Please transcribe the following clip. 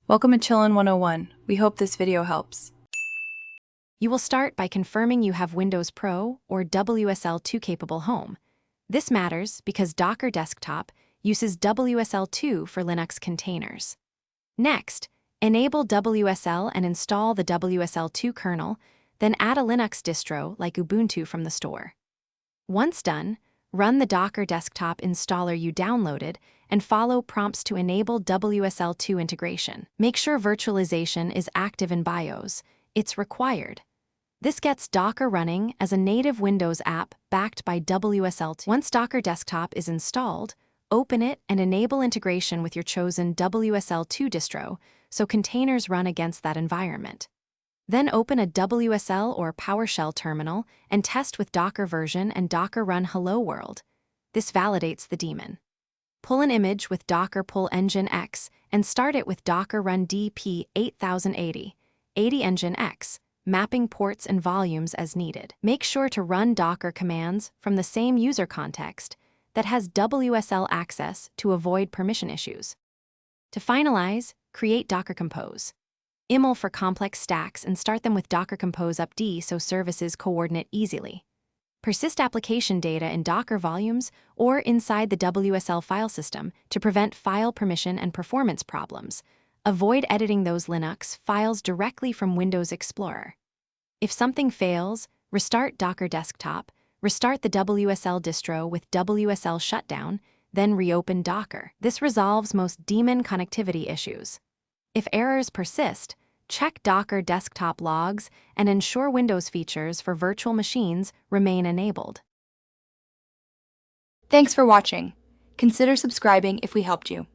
Welcome to Chillin' 101. We hope this video helps. You will start by confirming you have Windows Pro or WSL2 capable home. This matters because Docker Desktop uses WSL2 for Linux containers. Next, enable WSL and install the WSL2 kernel, then add a Linux distro like Ubuntu from the store. Once done, run the Docker Desktop installer you downloaded and follow prompts to enable WSL2 integration. Make sure virtualization is active in BIOS. It's required. This gets Docker running as a native Windows app backed by WSL2. Once Docker Desktop is installed, open it and enable integration with your chosen WSL2 distro so containers run against that environment. Then open a WSL or PowerShell terminal and test with Docker version and Docker run Hello World. This validates the daemon. Pull an image with Docker Pull Engine X and start it with Docker Run DP 8080, 80 Engine X, mapping ports and volumes as needed. Make sure to run Docker commands from the same user context that has WSL access to avoid permission issues. To finalize, create Docker Compose. IML for complex stacks and start them with Docker Compose upd so services coordinate easily. Persist application data in Docker volumes or inside the WSL file system to prevent file permission and performance problems. Avoid editing those Linux files directly from Windows Explorer. If something fails, restart Docker Desktop, restart the WSL distro with WSL shutdown, then reopen Docker. This resolves most daemon connectivity issues. If errors persist, check Docker Desktop logs and ensure Windows features for virtual machines remain enabled. Thanks for watching. Consider subscribing if we helped you.